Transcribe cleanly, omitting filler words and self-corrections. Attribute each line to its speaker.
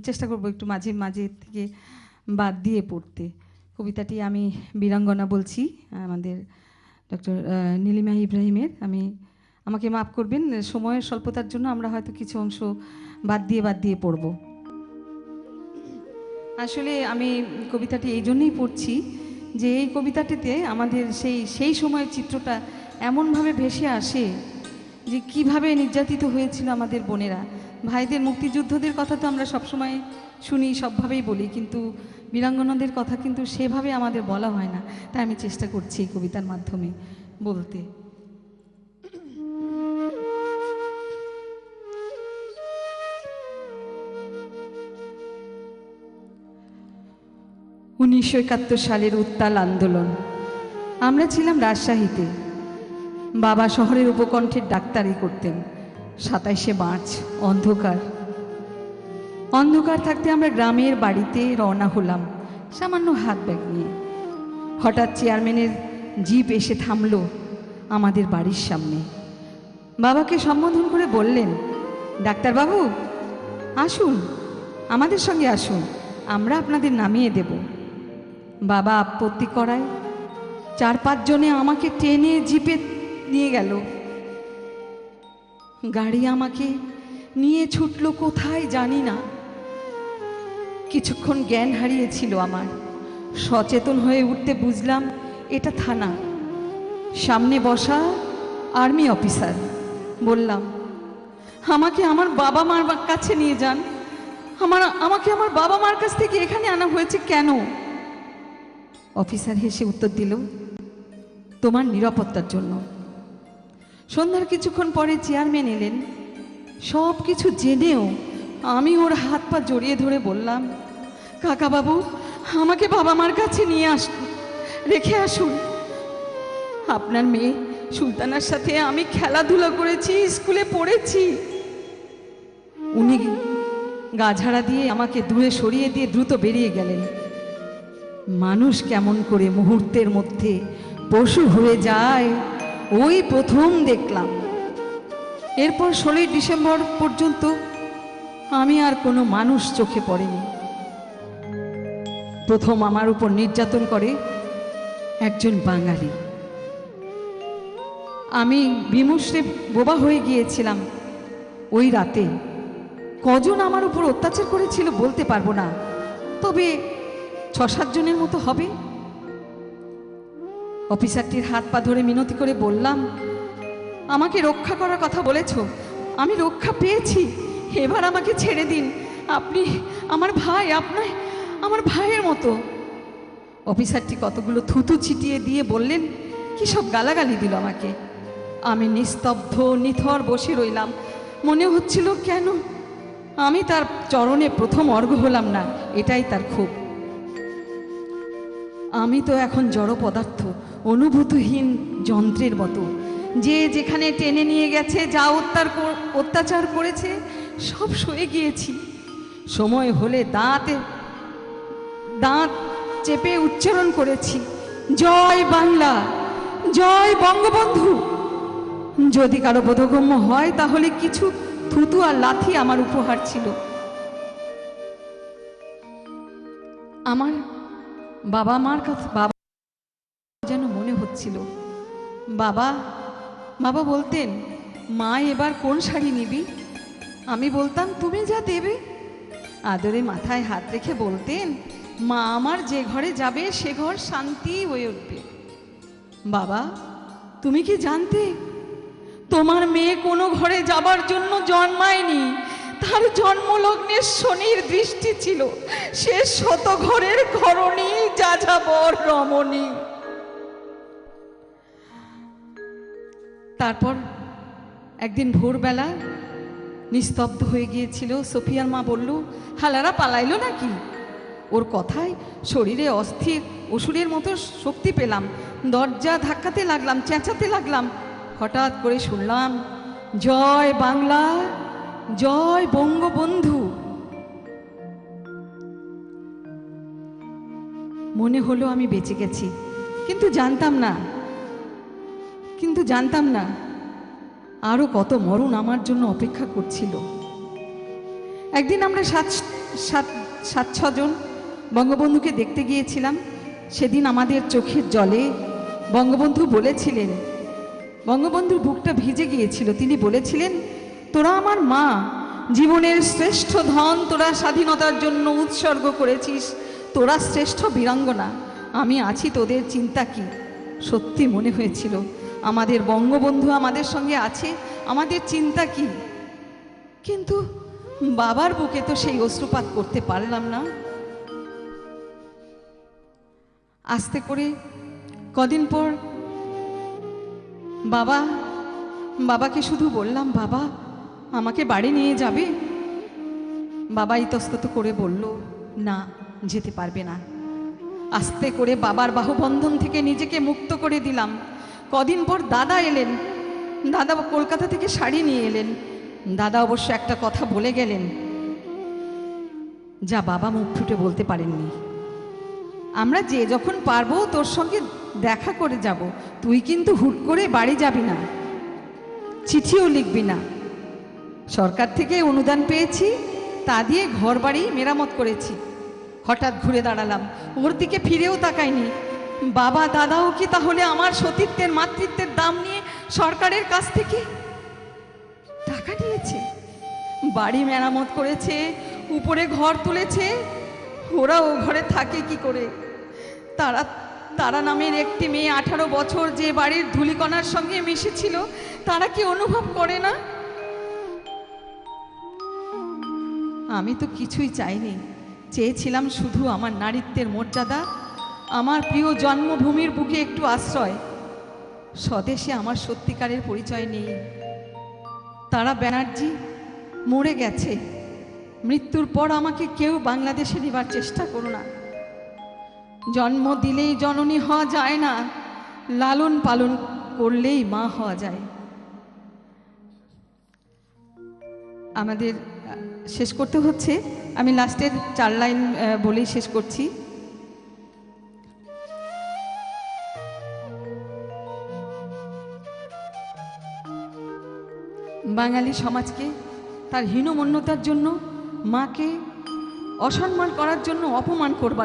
Speaker 1: চেষ্টা করব একটু মাঝে মাঝে থেকে বাদ দিয়ে পড়তে। কবিতাটি আমি বীরাঙ্গনা বলছি, আমাদের ডক্টর নীলিমা ইব্রাহিমের। আমাকে মাফ করবেন, সময়ের স্বল্পতার জন্য আমরা হয়তো কিছু অংশ বাদ দিয়ে পড়ব। আসলে আমি কবিতাটি এই জন্যই পড়ছি যে এই কবিতাটিতে আমাদের সেই সময়ের চিত্রটা এমনভাবে ভেসে আসে যে কিভাবে নির্যাতিত হয়েছিল আমাদের বোনেরা। ভাইদের, মুক্তিযুদ্ধদের কথা তো আমরা সবসময় শুনি, সবভাবেই বলি, কিন্তু বীরাঙ্গনাদের কথা কিন্তু সেভাবে আমাদের বলা হয় না। তাই আমি চেষ্টা করছি এই কবিতার মাধ্যমে বলতে। 1971 সালের উত্তাল আন্দোলন। আমরা ছিলাম রাজশাহীতে। বাবা শহরের উপকণ্ঠের ডাক্তারি করতেন। 27শে মার্চ, অন্ধকার থাকতে আমরা গ্রামের বাড়িতে রওনা হলাম সামান্য হাত ব্যাগ নিয়ে। হঠাৎ চেয়ারম্যানের জিপ এসে থামল আমাদের বাড়ির সামনে। বাবাকে সম্বোধন করে বললেন, ডাক্তারবাবু আসুন, আমাদের সঙ্গে আসুন, আমরা আপনাদের নামিয়ে দেব। বাবা আপত্তি করায় 4-5 জনে আমাকে টেনে জিপে নিয়ে গেল। গাড়ি আমাকে নিয়ে ছুটল কোথায় জানি না। কিছুক্ষণ জ্ঞান হারিয়েছিল আমার। সচেতন হয়ে উঠতে বুঝলাম এটা থানা। সামনে বসা আর্মি অফিসার। বললাম, আমাকে আমার বাবা মার কাছে নিয়ে যান। আমাকে আমার বাবা মার কাছ থেকে এখানে আনা হয়েছে কেন? অফিসার হেসে উত্তর দিল, তোমার নিরাপত্তার জন্য। সন্ধ্যার কিছুক্ষণ পরে চেয়ারম্যান এলেন। সব কিছু জেনেও আমি ওর হাত পা জড়িয়ে ধরে বললাম, কাকা বাবু, আমাকে বাবা মার কাছে নিয়ে রেখে আসুন। আপনার মেয়ে সুলতানার সাথে আমি খেলাধুলা করেছি, স্কুলে পড়েছি। উনি গা ঝাড়া দিয়ে আমাকে দূরে সরিয়ে দিয়ে দ্রুত বেরিয়ে গেলেন। মানুষ কেমন করে মুহূর্তের মধ্যে পশু হয়ে যায় ওই প্রথম দেখলাম। এরপর 16ই ডিসেম্বর পর্যন্ত আমি আর কোনো মানুষ চোখে পড়েনি। প্রথম আমার উপর নির্যাতন করে একজন বাঙালি। আমি বিমুষে বোবা হয়ে গিয়েছিলাম ওই রাতে। কজন আমার উপর অত্যাচার করেছিল বলতে পারবো না, তবে 6-7 জনের মতো হবে। অফিসারটির হাত পা ধরে মিনতি করে বললাম, আমাকে রক্ষা করার কথা বলেছ, আমি রক্ষা পেয়েছি, এবার আমাকে ছেড়ে দিন। আপনি আমার ভাই, আপনার আমার ভাইয়ের মতো। অফিসারটি কতগুলো থুতু ছিটিয়ে দিয়ে বললেন, কি সব গালাগালি দিল আমাকে। আমি নিস্তব্ধ নিথর বসে রইলাম। মনে হচ্ছিল কেন আমি তার চরণে প্রথম অর্ঘ্য হলাম না, এটাই তার ক্ষোভ। আমি তো এখন জড় পদার্থ, অনুভূতিহীন যন্ত্রের মতো। যে যেখানে টেনে নিয়ে গেছে, যা অত্যাচার করেছে সব সয়ে গিয়েছি। সময় হলে দাঁত চেপে উচ্চারণ করেছি, জয় বাংলা, জয় বঙ্গবন্ধু। যদি কারো বোধগম্য হয় তাহলে কিছু থুতু আর লাথি আমার উপহার ছিল। আমার বাবা মার কথা বাবা যেন মনে হচ্ছিল। বাবা বলতেন, মা এবার কোন শাড়ি নিবি? আমি বলতাম, তুমি যা দেবে। আদরে মাথায় হাত রেখে বলতেন, মা আমার যে ঘরে যাবে সে ঘর শান্তি হয়ে উঠবে। বাবা, তুমি কি জানতে তোমার মেয়ে কোনো ঘরে যাবার জন্য জন্মায়নি? তার জন্মলগ্নে শনির দৃষ্টি ছিল। সে শত ঘরের ঘরণী, যাযাবর রমণী। তারপর একদিন ভোরবেলা নিস্তব্ধ হয়ে গিয়েছিল। সোফিয়ার মা বলল, হালারা পালাইলো নাকি? ওর কথায় শরীরে অস্থির অসুরের মতো শক্তি পেলাম। দরজা ধাক্কাতে লাগলাম, চেঁচাতে লাগলাম। হঠাৎ করে শুনলাম, জয় বাংলা, জয় বঙ্গবন্ধু। মনে হলো আমি বেঁচে গেছি, কিন্তু জানতাম না আরো কত মরণ আমার জন্য অপেক্ষা করছিল। একদিন আমরা সাত ছজন বঙ্গবন্ধুকে দেখতে গিয়েছিলাম। সেদিন আমাদের চোখের জলে বঙ্গবন্ধু বলেছিলেন, বঙ্গবন্ধুর বুকটা ভিজে গিয়েছিল, তিনি বলেছিলেন, তোরা আমার মা, জীবনের শ্রেষ্ঠ ধন তোরা স্বাধীনতার জন্য উৎসর্গ করেছিস, তোরা শ্রেষ্ঠ বীরাঙ্গনা, আমি আছি, তোদের চিন্তা কি। সত্যি মনে হয়েছিল আমাদের বঙ্গবন্ধু আমাদের সঙ্গে আছে, আমাদের চিন্তা কি। কিন্তু বাবার বুকে তো সেই অশ্রুপাত করতে পারলাম না। আস্তে করে কদিন পর বাবাকে শুধু বললাম, বাবা আমাকে বাড়ি নিয়ে যাবে? বাবা ইতস্তত করে বলল, না, যেতে পারবে না। আস্তে করে বাবার বাহুবন্ধন থেকে নিজেকে মুক্ত করে দিলাম। কদিন পর দাদা এলেন, দাদা কলকাতা থেকে শাড়ি নিয়ে এলেন। দাদা অবশ্য একটা কথা বলে গেলেন, যা বাবা মুখ ফুটে বলতে পারেননি, আমরা যে যখন পারবো তোর সঙ্গে দেখা করে যাব, তুই কিন্তু হুট করে বাড়ি যাবি না, চিঠিও লিখবি না। সরকার থেকে অনুদান পেয়েছি, তা দিয়ে ঘর বাড়ি মেরামত করেছি। হঠাৎ ঘুরে দাঁড়ালাম, ওর দিকে ফিরেও তাকাইনি। বাবা দাদাও কি তাহলে আমার সতীত্বের মাতৃত্বের দাম নিয়ে সরকারের কাছ থেকে টাকা নিয়েছে, বাড়ি মেরামত করেছে, উপরে ঘর তুলেছে? ওরা ও ঘরে থাকে কি করে? তারা নামের একটি মেয়ে 18 বছর যে বাড়ির ধূলিকণার সঙ্গে মিশেছিল, তারা কি অনুভব করে না? আমি তো কিছুই চাইনি, চেয়েছিলাম শুধু আমার নারীত্বের মর্যাদা, আমার প্রিয় জন্মভূমির বুকে একটু আশ্রয়। স্বদেশে আমার সত্যিকারের পরিচয় নেই। তারা ব্যানার্জি মরে গেছে, মৃত্যুর পর আমাকে কেউ বাংলাদেশে নেবার চেষ্টা করো না। জন্ম দিলেই জননী হওয়া যায় না, লালন পালন করলেই মা হওয়া যায়। আমাদের শেষ করতে হচ্ছে, আমি লাস্টের 4 লাইন বলেই শেষ করছি। বাঙালি সমাজকে তার হীনমন্যতার জন্য, মাকে অসম্মান করার জন্য, অপমান করবার